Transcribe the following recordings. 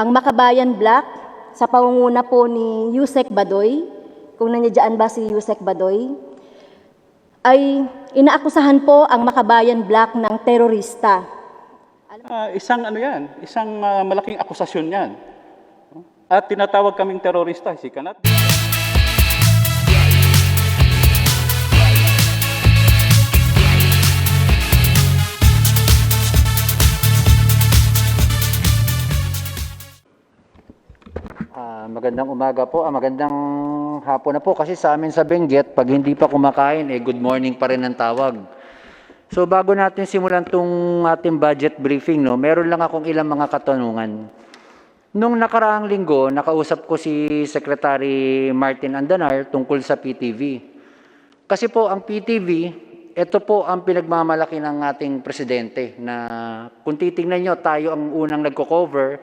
ang Makabayan Black sa pangunguna po ni Yusek Badoy, kung nandiyan ba si Yusek Badoy, ay inaakusahan po ang Makabayan Black ng terorista. Isang malaking akusasyon yan. At tinatawag kaming terorista, si Kanat. Magandang umaga po, magandang hapon na po kasi sa amin sa Benguet, pag hindi pa kumakain, good morning pa rin ang tawag. So bago natin simulan tong ating budget briefing, meron lang akong ilang mga katanungan. Nung nakaraang linggo, nakausap ko si Secretary Martin Andanar tungkol sa PTV. Kasi po ang PTV, ito po ang pinagmamalaki ng ating presidente na kung titingnan nyo, tayo ang unang nagko-cover,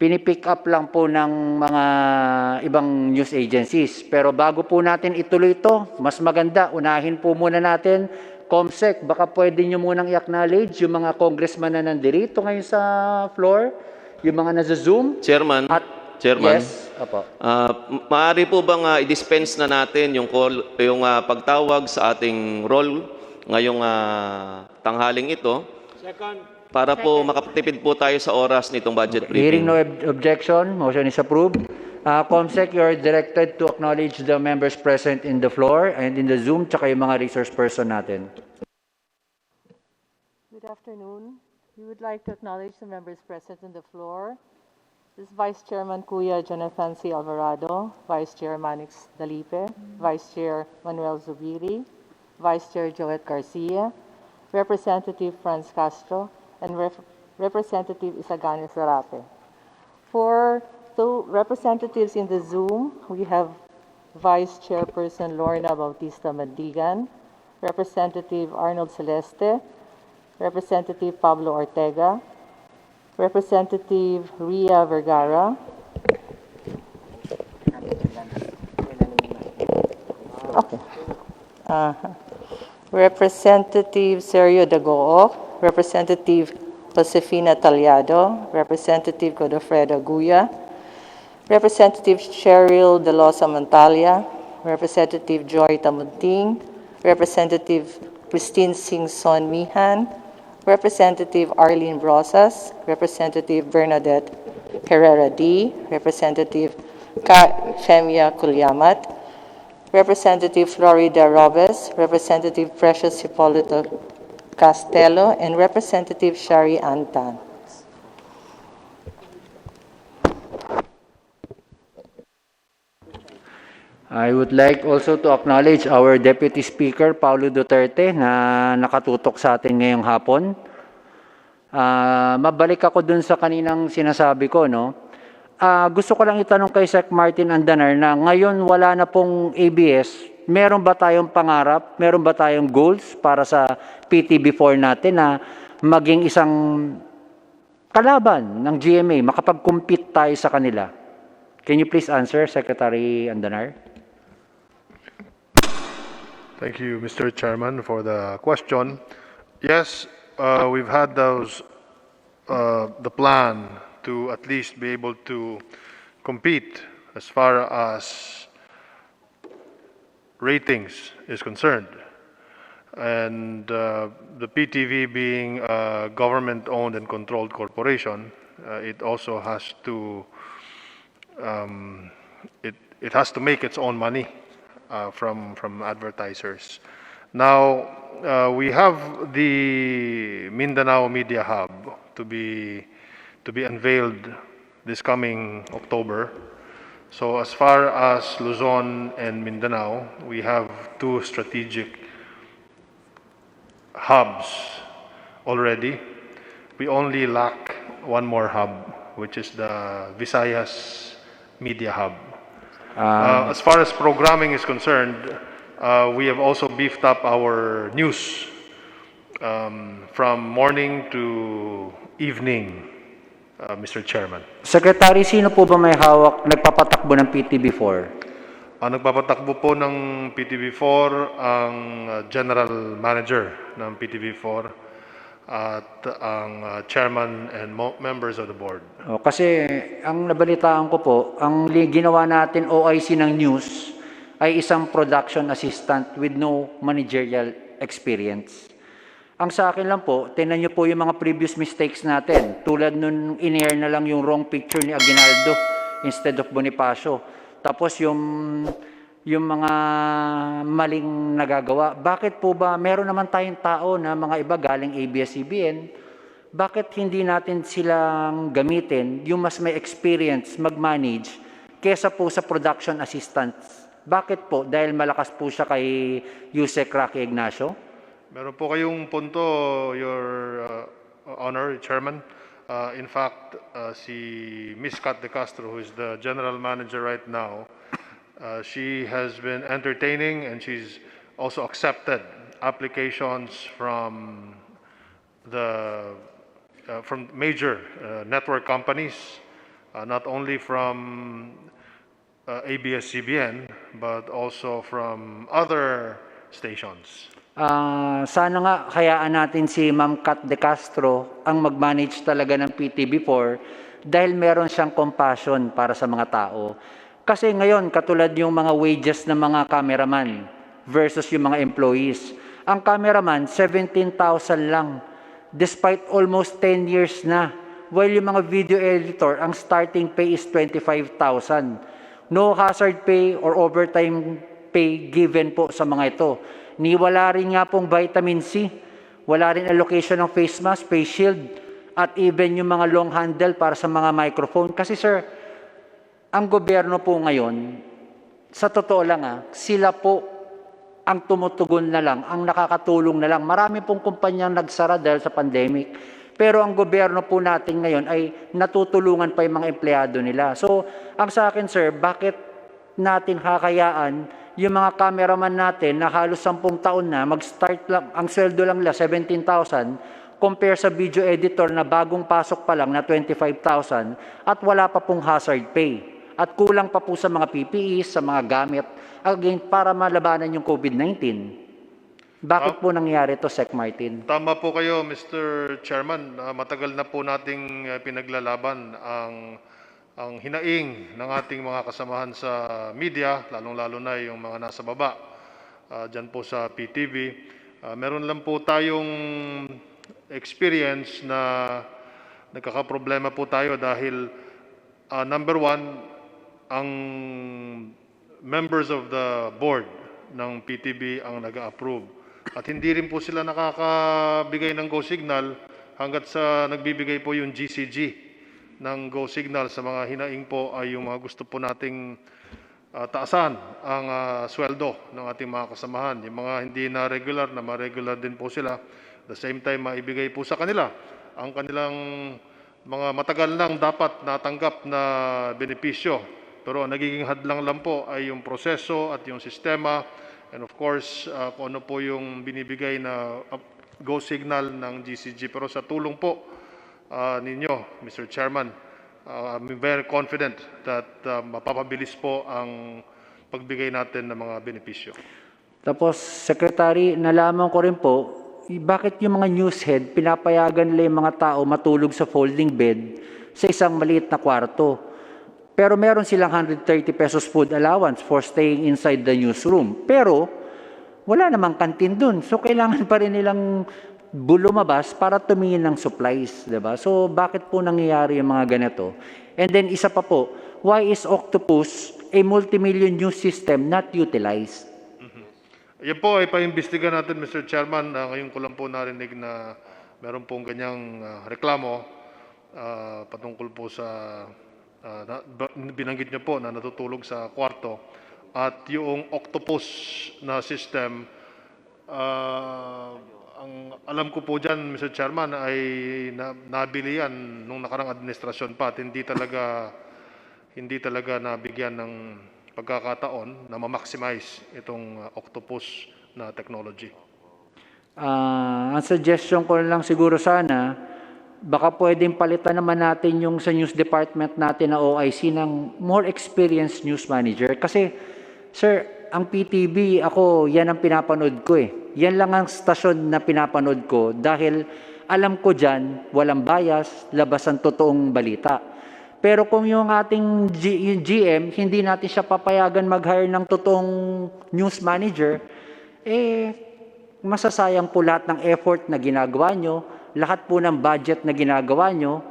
pinipick up lang po ng mga ibang news agencies. Pero bago po natin ituloy ito, mas maganda, unahin po muna natin, Comsec, baka pwede nyo munang i-acknowledge yung mga congressman na nandirito ngayon sa floor, yung mga nasa Zoom. Chairman, Yes, apo. maaari po bang i-dispense na natin yung pagtawag sa ating roll ngayong tanghaling ito? Para po makatipid po tayo sa oras nitong budget Hearing briefing. no objection, motion is approved. Comsec, you are directed to acknowledge the members present in the floor and in the Zoom, tsaka yung mga resource person natin. Good afternoon. We would like to acknowledge the members present on the floor. This is Vice Chairman Kuya Jonathan C. Alvarado, Vice Chair Manix Dalipe, Vice Chair Manuel Zubiri, Vice Chair Joet Garcia, Representative Franz Castro, and Representative Isagani Sarape. For the representatives in the Zoom, we have Vice Chairperson Lorna Bautista Mandigan, Representative Arnold Celeste, Representative Pablo Ortega, Representative Ria Vergara, Representative Sergio Dagoo, Representative Josefina Talyado, Representative Godofredo Guya, Representative Cheryl De Losa Montalia, Representative Joy Tamunting, Representative Christine Singson Mihan, Representative Arlene Brosas, Representative Bernadette Herrera D, Representative Femia Kulyamat, Representative Florida Robes, Representative Precious Hipólito Castelo, and Representative Shari Antan. I would like also to acknowledge our Deputy Speaker, Paulo Duterte, na nakatutok sa atin ngayong hapon. Mabalik ako dun sa kaninang sinasabi ko, gusto ko lang itanong kay Sec Martin Andanar na ngayon wala na pong ABS, meron ba tayong pangarap, meron ba tayong goals para sa PTB4 natin na maging isang kalaban ng GMA, makapag-compete tayo sa kanila? Can you please answer, Secretary Andanar? Thank you, Mr. Chairman, for the question. Yes, we've had the plan to at least be able to compete as far as ratings is concerned. And the PTV being a government-owned and controlled corporation, it also has to it has to make its own money from advertisers. Now we have the Mindanao Media Hub to be unveiled this coming October. So as far as Luzon and Mindanao, we have two strategic hubs already. We only lack one more hub, which is the Visayas Media Hub. As far as programming is concerned, we have also beefed up our news from morning to evening, Mr. Chairman. Secretary, sino po ba may hawak, nagpapatakbo ng PTB4? Ang nagpapatakbo po ng PTB4 ang General Manager ng PTB4. at ang chairman and members of the board. Kasi ang nabalitaan ko po, ang ginawa natin OIC ng news ay isang production assistant with no managerial experience. Ang sa akin lang po, tingnan niyo po yung mga previous mistakes natin. Tulad nun in-air na lang yung wrong picture ni Aguinaldo instead of Bonifacio. Tapos yung mga maling nagagawa. Bakit po ba meron naman tayong tao na mga iba galing ABS-CBN, bakit hindi natin silang gamitin yung mas may experience mag-manage kesa po sa production assistants? Bakit po? Dahil malakas po siya kay Yusek Rocky Ignacio? Meron po kayong punto, Your Honor, Chairman. In fact, si Ms. Kat De Castro, who is the general manager right now, she has been entertaining and she's also accepted applications from from major network companies, not only from ABS-CBN, but also from other stations. Sana nga hayaan natin si Ma'am Kat De Castro ang mag-manage talaga ng PTV4 dahil meron siyang compassion para sa mga tao. Kasi ngayon, katulad yung mga wages ng mga cameraman versus yung mga employees. Ang cameraman, 17,000 lang, despite almost 10 years na. While yung mga video editor, ang starting pay is 25,000. No hazard pay or overtime pay given po sa mga ito. Ni wala rin nga pong vitamin C, wala rin allocation ng face mask, face shield, at even yung mga long handle para sa mga microphone. Kasi sir, ang gobyerno po ngayon, sa totoo lang sila po ang tumutugon na lang, ang nakakatulong na lang. Marami pong kumpanyang nagsara dahil sa pandemic. Pero ang gobyerno po natin ngayon ay natutulungan pa yung mga empleyado nila. So, ang sa akin sir, bakit natin kakayaan yung mga cameraman natin na halos 10 taon na, mag-start lang, ang sweldo lang nila 17,000, compare sa video editor na bagong pasok pa lang na 25,000 at wala pa pong hazard pay. At kulang pa po sa mga PPEs, sa mga gamit, again, para malabanan yung COVID-19. Bakit po nangyari ito, Sec Martin? Tama po kayo, Mr. Chairman. Matagal na po nating pinaglalaban ang hinaing ng ating mga kasamahan sa media, lalong-lalo na yung mga nasa baba, dyan po sa PTV. Meron lang po tayong experience na nagkakaproblema po tayo dahil number one, ang members of the board ng PTV ang nag-approve. At hindi rin po sila nakakabigay ng go signal hanggat sa nagbibigay po yung GCG ng go signal sa mga hinaing po ay yung mga gusto po nating taasan ang sweldo ng ating mga kasamahan. Yung mga hindi na regular, na ma-regular din po sila. The same time, maibigay po sa kanila ang kanilang mga matagal nang dapat natanggap na benepisyo. Pero ang nagiging hadlang lang po ay yung proseso at yung sistema. And of course, kung ano po yung binibigay na go signal ng GCG. Pero sa tulong po ninyo, Mr. Chairman, I'm very confident that mapapabilis po ang pagbigay natin ng mga benepisyo. Tapos, Secretary, nalaman ko rin po, bakit yung mga newshead, pinapayagan nila yung mga tao matulog sa folding bed sa isang maliit na kwarto. Pero meron silang 130 pesos food allowance for staying inside the newsroom. Pero, wala namang kantin dun. So, kailangan pa rin nilang lumabas para tumingin ng supplies. Diba? So, bakit po nangyayari yung mga ganito? And then, isa pa po, why is Octopus a multimillion news system not utilized? Yan po ay paimbestiga natin, Mr. Chairman. Ngayon ko lang po narinig na meron pong ganyang reklamo patungkol po sa binanggit niyo po na natutulog sa kwarto. At yung Octopus na system, ang alam ko po dyan, Mr. Chairman, ay nabili yan nung nakarang administrasyon pa at hindi talaga nabigyan ng pagkakataon na ma-maximize itong Octopus na technology. Ang suggestion ko lang siguro sana, baka pwedeng palitan naman natin yung sa news department natin na OIC ng more experienced news manager. Kasi, sir, ang PTV, ako, yan ang pinapanood ko eh. Yan lang ang stasyon na pinapanood ko dahil alam ko dyan, walang bias, labas ang totoong balita. Pero kung yung ating yung GM, hindi natin siya papayagan mag-hire ng totoong news manager, masasayang po lahat ng effort na ginagawa nyo, lahat po ng budget na ginagawa nyo.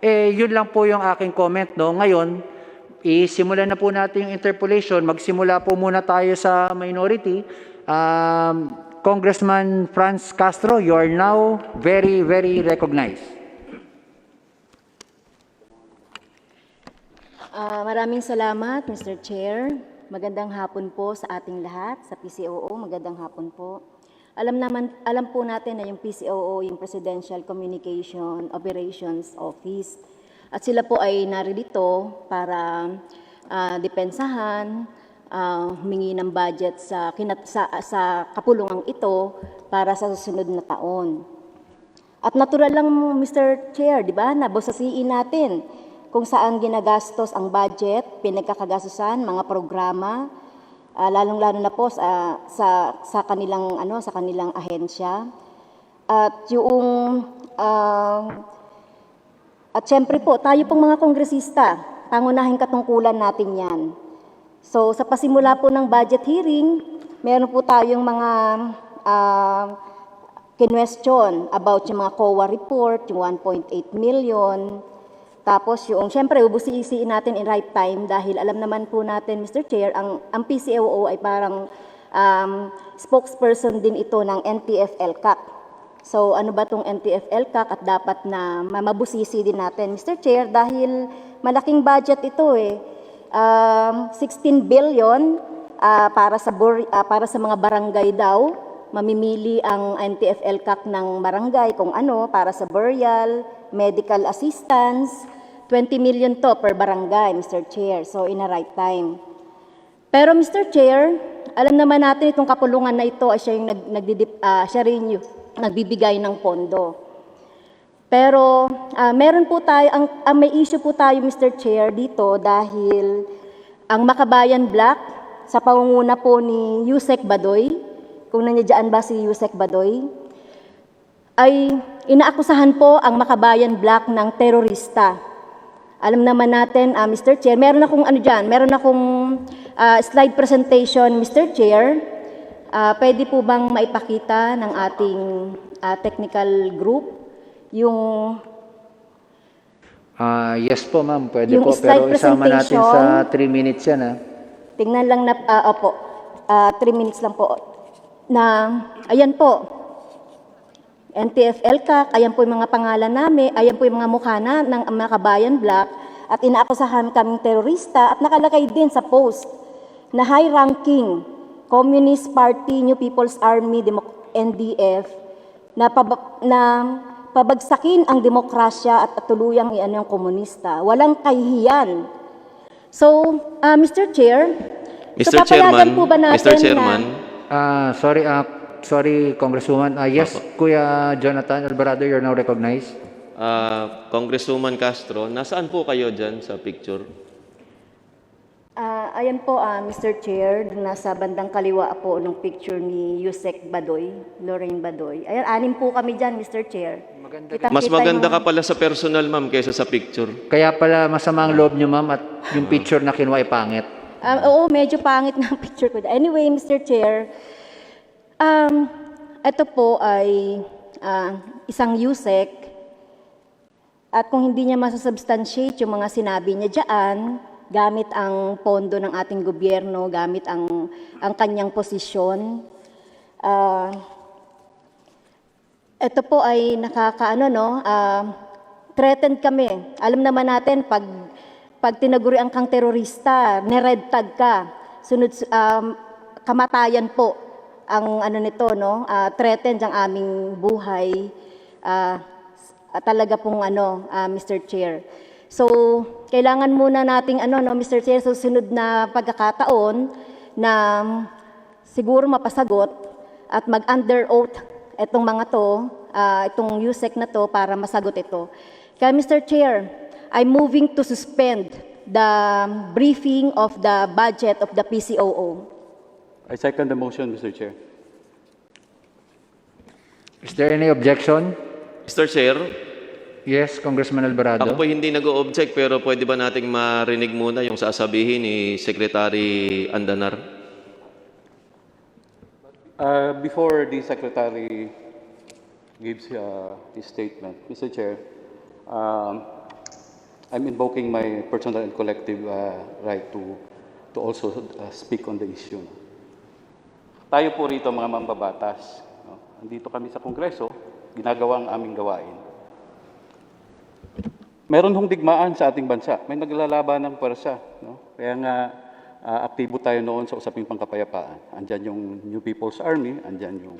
Yun lang po yung aking comment. No? Ngayon, isimulan na po natin yung interpolation. Magsimula po muna tayo sa minority. Congressman Franz Castro, you are now very, very recognized. Maraming salamat, Mr. Chair. Magandang hapon po sa ating lahat, sa PCOO. Magandang hapon po. Alam po natin na yung PCOO, yung Presidential Communication Operations Office, at sila po ay naririto para depensahan, humingi ng budget sa kapulungang ito para sa susunod na taon. At natural lang, Mr. Chair, di ba, nabosasiin natin kung saan ginagastos ang budget, pinagkakagastusan, mga programa, lalong-lalo na po sa kanilang ahensya. At at syempre po, tayo pong mga kongresista, pangunahing katungkulan natin 'yan. So sa pasimula po ng budget hearing, meron po tayong mga kinwestiyon about yung mga COA report, yung 1.8 million. Tapos yung, syempre, ubusisiin natin in right time dahil alam naman po natin, Mr. Chair, ang PCOO ay parang spokesperson din ito ng NTF-ELCAC. So ano ba itong NTF-ELCAC at dapat na mabusisi din natin, Mr. Chair, dahil malaking budget ito 16 billion para sa mga barangay daw. Mamimili ang NTF-ELCAC ng barangay kung ano, para sa burial, medical assistance, 20 million to per barangay, Mr. Chair. So, in a right time. Pero, Mr. Chair, alam naman natin itong kapulungan na ito ay siya yung siya rin yung nagbibigay ng pondo. Pero, meron po tayo, may issue po tayo, Mr. Chair, dito dahil ang Makabayan Black, sa pangunguna po ni Yusek Badoy, kung nandiyan ba si Yusek Badoy, ay inaakusahan po ang Makabayan Black ng terorista. Alam naman natin, Mr. Chair, meron akong slide presentation, Mr. Chair. Pwede po bang maipakita ng ating technical group yung... Yes po, ma'am. Pwede Yung po. slide Pero isama natin presentation, sa 3 minutes yan. Tingnan lang na, opo, 3 minutes lang po. Na, ayan po, NTF-ELCAC, ayan po yung mga pangalan namin, ayan po yung mga mukha ng mga Kabayan Black, at inaakusahan kaming terorista, at nakalagay din sa post na high-ranking Communist Party, New People's Army, NDF, na pabagsakin ang demokrasya at tuluyang iano yung komunista. Walang kahihiyan. So, Mr. Chair, Mr. Chairman, Mr. Chairman, Sorry, Congresswoman. Yes, Kuya Jonathan Alvarado, you're now recognized. Congresswoman Castro, nasaan po kayo dyan sa picture? Ayan po, Mr. Chair, nasa bandang kaliwa po ng picture ni Yusek Badoy, Lorraine Badoy. Ayan, 6 po kami dyan, Mr. Chair. Mas maganda ka pala sa personal, ma'am, kaysa sa picture. Kaya pala masama ang loob niyo, ma'am, at yung picture na kinuha ay pangit. Oo, medyo pangit na ang picture ko. Anyway, Mr. Chair, ito po ay isang Yusek, at kung hindi niya masasubstantiate yung mga sinabi niya dyan, gamit ang pondo ng ating gobyerno, gamit ang kanyang posisyon, ito po ay threatened kami. Alam naman natin, pag tinagurian kang terorista, ni-red tag ka, kamatayan po ang threatened ang aming buhay, talaga pong Mr. Chair. So, kailangan muna nating Mr. Chair, sa sunod na pagkakataon na siguro mapasagot at mag-under oath itong mga to, itong USEC na to para masagot ito. Kaya Mr. Chair, I'm moving to suspend the briefing of the budget of the PCOO. I second the motion, Mr. Chair. Is there any objection? Mr. Chair, Yes, Congressman Alvarado. ako po hindi nag-o-object pero pwede ba nating marinig muna yung sasabihin ni Secretary Andanar? Before the Secretary gives his statement, Mr. Chair, I'm invoking my personal and collective right to also speak on the issue. Tayo po rito mga mambabatas, no? Andito kami sa Kongreso, ginagawa ang aming gawain. Meron hong digmaan sa ating bansa. May naglalaban ng pwersa, no? Kaya nga aktibo tayo noon sa usaping pangkapayapaan. Andyan yung New People's Army, andyan yung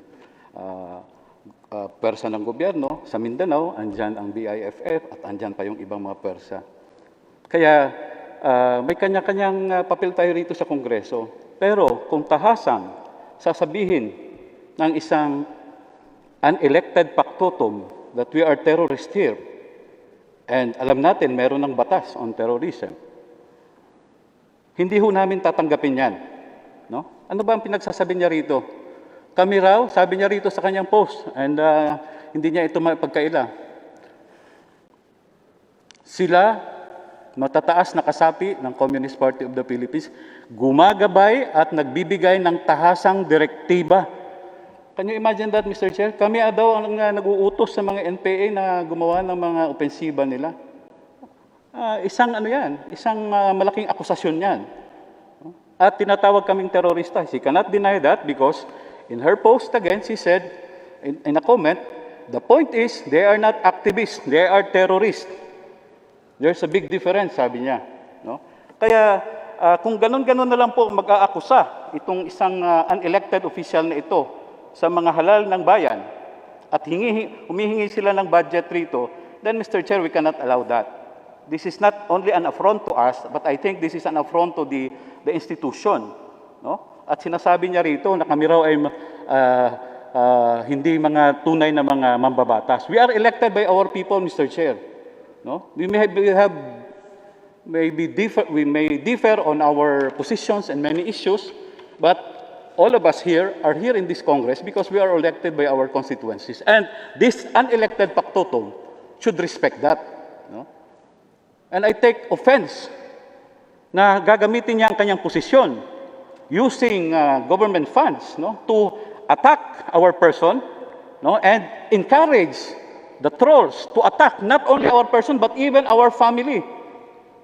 pwersa ng gobyerno sa Mindanao, andyan ang BIFF, at andyan pa yung ibang mga pwersa. Kaya may kanya-kanyang papel tayo rito sa Kongreso. Pero kung tahasang sasabihin ng isang unelected factotum that we are terrorists here, and alam natin meron ng batas on terrorism, hindi ho namin tatanggapin yan. No? Ano ba ang pinagsasabi niya rito? Kami raw, sabi niya rito sa kanyang post, and hindi niya ito mapagkaila. Sila, matataas na kasapi ng Communist Party of the Philippines, gumagabay at nagbibigay ng tahasang direktiba. Can you imagine that, Mr. Chair? Kami daw ang nag-uutos sa mga NPA na gumawa ng mga opensiba nila. Isang malaking akusasyon yan. At tinatawag kaming terorista. She cannot deny that because in her post again, she said in a comment, the point is they are not activists, they are terrorists. There's a big difference, sabi niya. No? Kaya kung ganun-ganun na lang po mag-aakusa itong isang unelected official na ito sa mga halal ng bayan at humihingi sila ng budget rito, then Mr. Chair, we cannot allow that. This is not only an affront to us, but I think this is an affront to the institution. No? At sinasabi niya rito na kami raw ay hindi mga tunay na mga mambabatas. We are elected by our people, Mr. Chair. No? We may differ on our positions and many issues, but all of us here are here in this Congress because we are elected by our constituencies. And this unelected factotum should respect that. No? And I take offense na gagamitin niya ang kanyang posisyon using government funds, no, to attack our person, no, and encourage the trolls to attack not only our person but even our family.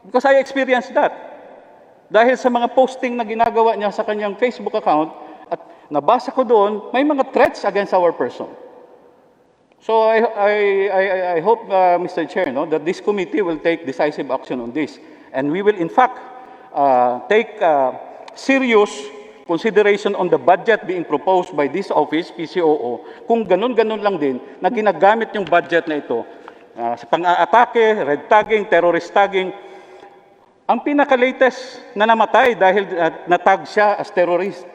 Because I experienced that. Dahil sa mga posting na ginagawa niya sa kanyang Facebook account, at nabasa ko doon, may mga threats against our person. So I hope, Mr. Chair, no, that this committee will take decisive action on this. And we will in fact take serious consideration on the budget being proposed by this office, PCOO, kung ganun-ganun lang din na ginagamit yung budget na ito sa pang-aatake, red tagging, terrorist tagging. Ang pinaka-latest na namatay dahil natag siya as terrorist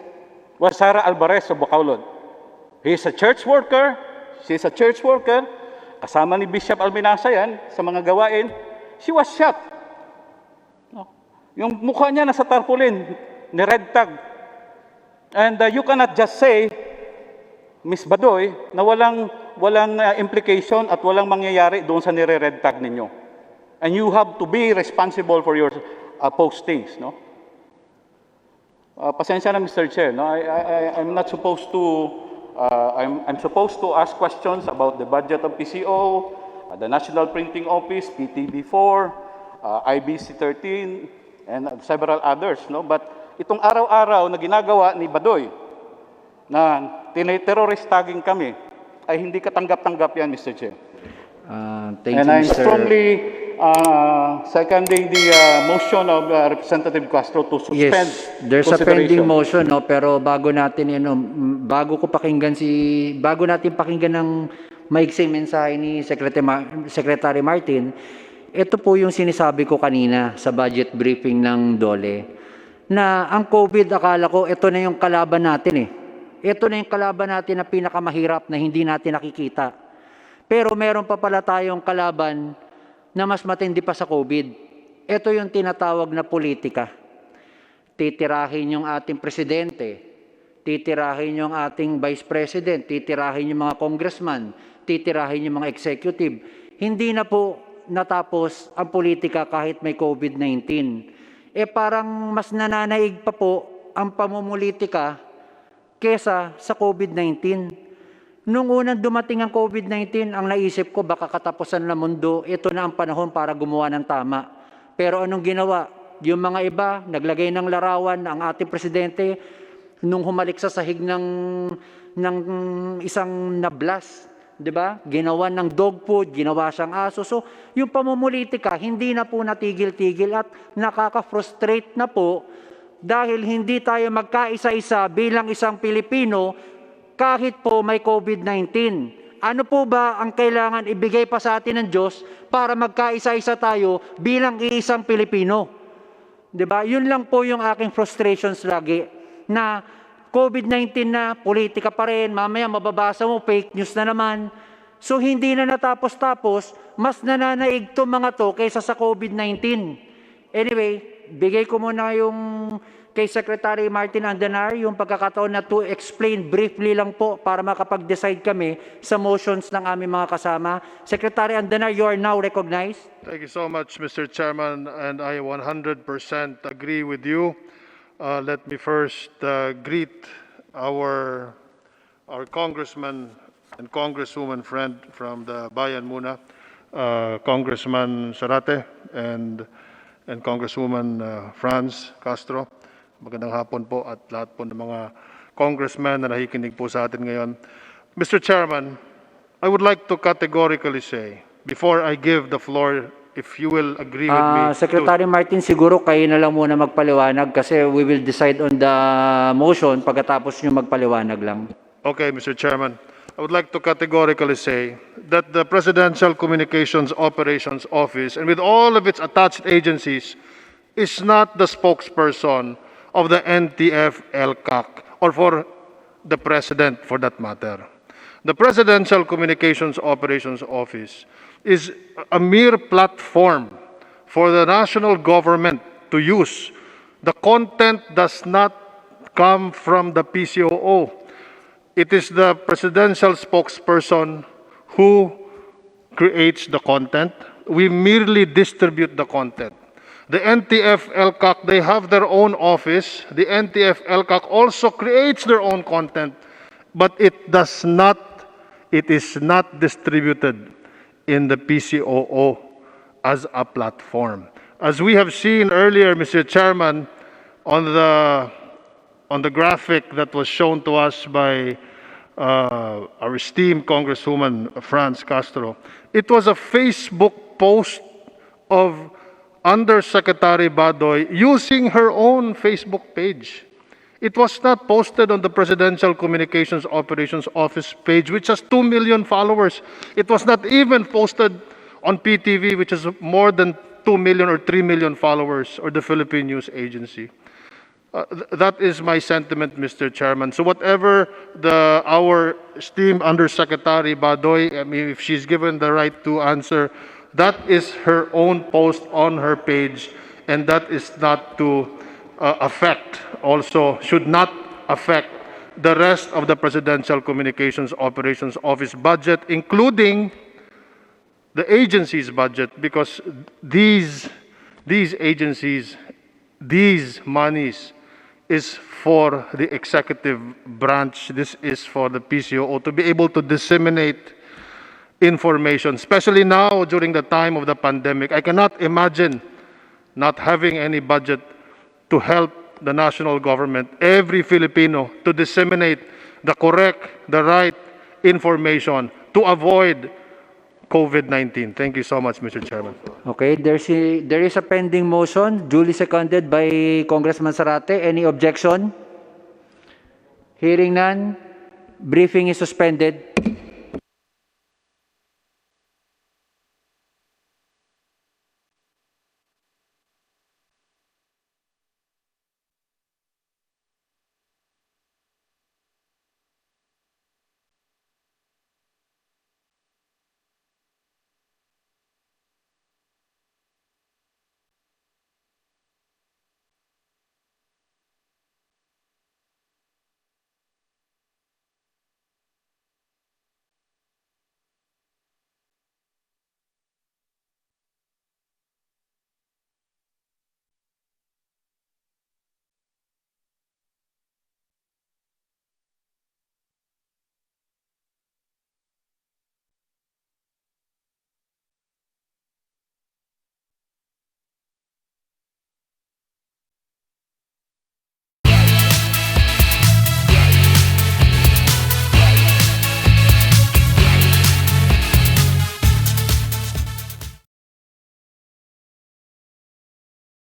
was Sara Alvarez of Bacolod. He is a church worker, she is a church worker, kasama ni Bishop Almenasa yan sa mga gawain. She was shot. No? Yung mukha niya nasa tarpaulin, ni red tag. And you cannot just say, Ms. Badoy, na walang implication at walang mangyayari doon sa nire-red tag ninyo. And you have to be responsible for your postings, no? Pasensya na, Mr. Chair, no? I'm not supposed to I'm supposed to ask questions about the budget of PCO, the National Printing Office, PTB4, IBC 13, and several others, no? But itong araw-araw na ginagawa ni Badoy na terrorist tagging kami ay hindi katanggap-tanggap yan, Mr. Chair. Thank And you, I'm Mr. strongly seconding the motion of Representative Castro to suspend Yes, there's a pending consideration. motion, no, pero bago natin bago natin pakinggan ng maiksing mensahe ni Secretary Martin, ito po yung sinasabi ko kanina sa budget briefing ng DOLE na ang COVID, akala ko ito na yung kalaban natin . Ito na yung kalaban natin na pinakamahirap na hindi natin nakikita. Pero meron pa pala tayong kalaban na mas matindi pa sa COVID. Ito yung tinatawag na politika. Titirahin yung ating presidente, titirahin yung ating Vice President, titirahin yung mga congressman, titirahin yung mga executive. Hindi na po natapos ang politika kahit may COVID-19. Parang mas nananaig pa po ang pamumulitika kesa sa COVID-19. Nung unang dumating ang COVID-19, ang naisip ko baka katapusan ng mundo, ito na ang panahon para gumawa ng tama. Pero anong ginawa? Yung mga iba, naglagay ng larawan ang ating presidente nung humalik sa sahig ng isang nablas. 'Di ba? Ginawa ng dog food, ginawa siyang aso. So, yung pamumulitika, hindi na po natigil-tigil at nakaka-frustrate na po dahil hindi tayo magkaisa-isa bilang isang Pilipino kahit po may COVID-19. Ano po ba ang kailangan ibigay pa sa atin ng Diyos para magkaisa-isa tayo bilang iisang Pilipino? 'Di ba? Yun lang po yung aking frustrations lagi na COVID-19 na, politika pa rin, mamaya mababasa mo, fake news na naman. So hindi na natapos-tapos, mas nananaig to mga to kaysa sa COVID-19. Anyway, bigay ko muna yung kay Secretary Martin Andanar, yung pagkakataon na to explain briefly lang po para makapag-decide kami sa motions ng aming mga kasama. Secretary Andanar, you are now recognized. Thank you so much, Mr. Chairman, and I 100% agree with you. Let me first greet our congressman and congresswoman friend from the Bayan Muna, Congressman Zarate and Congresswoman Franz Castro. Magandang hapon po at lahat po ng mga congressmen na nakikinig po sa atin ngayon. Mr. Chairman, I would like to categorically say, before I give the floor, if you will agree with me. Secretary Martin, siguro kayo na lang muna magpaliwanag kasi we will decide on the motion pagkatapos nyo magpaliwanag lang. Okay, Mr. Chairman. I would like to categorically say that the Presidential Communications Operations Office, and with all of its attached agencies, is not the spokesperson of the NTF-ELCAC or for the President for that matter. The Presidential Communications Operations Office is a mere platform for the national government to use. The content does not come from the PCOO. It is the presidential spokesperson who creates the content. We merely distribute the content. The NTF-ELCAC, they have their own office. The NTF-ELCAC also creates their own content, but it is not distributed in the PCOO as a platform. As we have seen earlier, Mr. Chairman, on the graphic that was shown to us by our esteemed Congresswoman Franz Castro, it was a Facebook post of Undersecretary Badoy using her own Facebook page. It was not posted on the Presidential Communications Operations Office page, which has 2 million followers. It was not even posted on PTV, which has more than 2 million or 3 million followers, or the Philippine News Agency. That is my sentiment, Mr. Chairman. So whatever our esteemed Undersecretary Badoy, I mean, if she's given the right to answer, that is her own post on her page, and that is not to should not affect the rest of the Presidential Communications Operations Office budget, including the agency's budget, because these agencies, these monies is for the executive branch. This is for the PCOO to be able to disseminate information, especially now during the time of the pandemic. I cannot imagine not having any budget to help the national government, every Filipino, to disseminate the correct, the right information to avoid COVID-19. Thank you so much, Mr. Chairman. Okay, there is a pending motion duly seconded by Congressman Zarate. Any objection? Hearing none, briefing is suspended.